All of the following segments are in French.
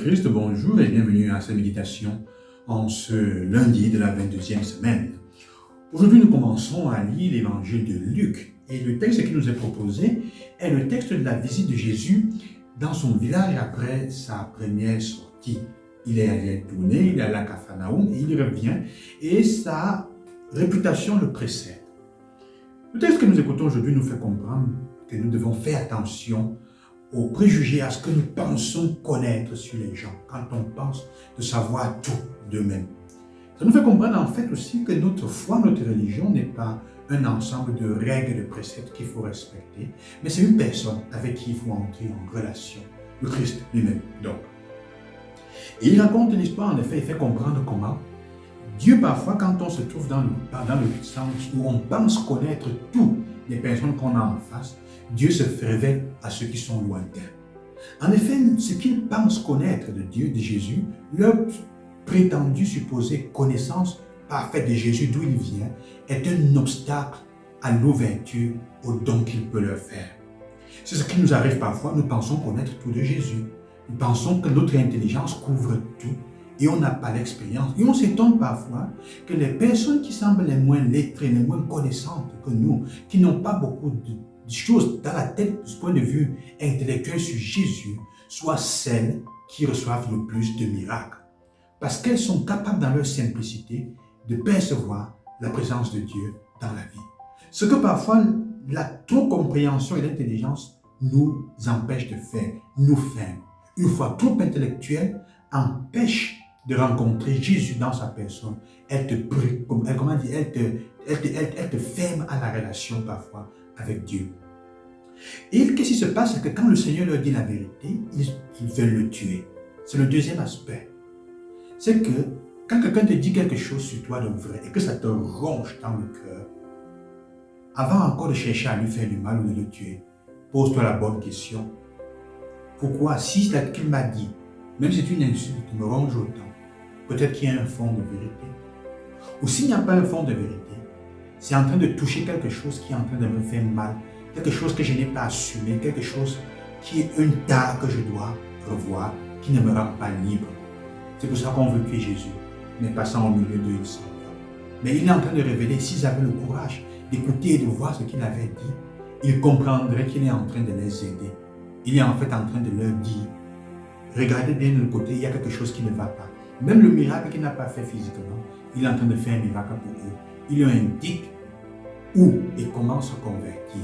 Christ, bonjour et bienvenue à cette méditation en ce lundi de la 22e semaine. Aujourd'hui, nous commençons à lire l'évangile de Luc et le texte qui nous est proposé est le texte de la visite de Jésus dans son village après sa première sortie. Il est allé tourner, il est allé à Capharnaüm et il revient et sa réputation le précède. Le texte que nous écoutons aujourd'hui nous fait comprendre que nous devons faire attention aux préjugés, à ce que nous pensons connaître sur les gens, quand on pense de savoir tout d'eux-mêmes. Ça nous fait comprendre en fait aussi que notre foi, notre religion n'est pas un ensemble de règles, de préceptes qu'il faut respecter, mais c'est une personne avec qui il faut entrer en relation, le Christ lui-même donc. Et il raconte l'histoire, en effet, il fait comprendre comment Dieu, parfois, quand on se trouve dans le sens où on pense connaître toutes les personnes qu'on a en face, Dieu se révèle à ceux qui sont lointains. En effet, ce qu'ils pensent connaître de Dieu, de Jésus, leur prétendue supposée connaissance parfaite de Jésus, d'où il vient, est un obstacle à l'ouverture au don qu'il peut leur faire. C'est ce qui nous arrive parfois, nous pensons connaître tout de Jésus. Nous pensons que notre intelligence couvre tout et on n'a pas l'expérience. Et on s'étonne parfois que les personnes qui semblent les moins lettrées, les moins connaissantes que nous, qui n'ont pas beaucoup de choses dans la tête du point de vue intellectuel sur Jésus, soient celles qui reçoivent le plus de miracles. Parce qu'elles sont capables dans leur simplicité de percevoir la présence de Dieu dans la vie. Ce que parfois la trop compréhension et l'intelligence nous empêchent de faire, nous ferment. Une foi trop intellectuelle empêche de rencontrer Jésus dans sa personne. Elle te ferme à la relation parfois avec Dieu. Et qu'est-ce qui se passe? C'est que quand le Seigneur leur dit la vérité, ils veulent le tuer. C'est le deuxième aspect. C'est que quand quelqu'un te dit quelque chose sur toi de vrai et que ça te ronge dans le cœur, avant encore de chercher à lui faire du mal ou de le tuer, pose-toi la bonne question. Pourquoi, si ce qu'il m'a dit, même si c'est une insulte, me ronge autant, peut-être qu'il y a un fond de vérité. Ou s'il n'y a pas un fond de vérité, c'est en train de toucher quelque chose qui est en train de me faire mal, quelque chose que je n'ai pas assumé, quelque chose qui est une tare que je dois revoir, qui ne me rend pas libre. C'est pour ça qu'on veut tuer Jésus, mais passant au milieu d'eux, il s'en va. Mais il est en train de révéler, s'ils avaient le courage d'écouter et de voir ce qu'il avait dit, ils comprendraient qu'il est en train de les aider. Il est en fait en train de leur dire, regardez bien de l'autre côté, il y a quelque chose qui ne va pas. Même le miracle qu'il n'a pas fait physiquement, il est en train de faire un miracle pour eux. Il leur indique où et comment se convertir.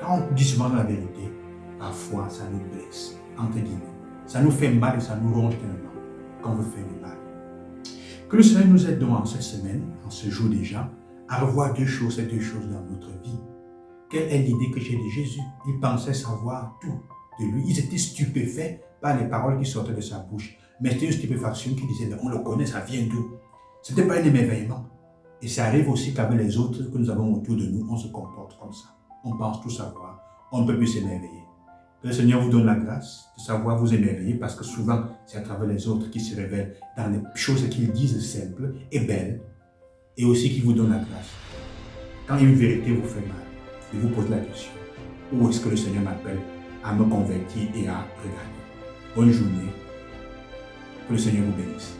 Quand on dit souvent la vérité, parfois ça nous blesse, entre guillemets. Ça nous fait mal et ça nous ronge tellement qu'on veut faire du mal. Que le Seigneur nous aide donc en cette semaine, en ce jour déjà, à revoir ces deux choses dans notre vie. Quelle est l'idée que j'ai de Jésus? Ils pensaient savoir tout de lui. Ils étaient stupéfaits par les paroles qui sortaient de sa bouche. Mais c'était une stupéfaction qui disait, on le connaît, ça vient d'où? Ce n'était pas un émerveillement. Et ça arrive aussi qu'avec les autres que nous avons autour de nous, on se comporte comme ça. On pense tout savoir, on ne peut plus s'émerveiller. Que le Seigneur vous donne la grâce de savoir vous émerveiller parce que souvent, c'est à travers les autres qui se révèlent dans les choses qu'ils disent simples et belles et aussi qui vous donne la grâce. Quand une vérité vous fait mal, et vous posez la question, où est-ce que le Seigneur m'appelle à me convertir et à regarder? Bonne journée. Que le Seigneur vous bénisse.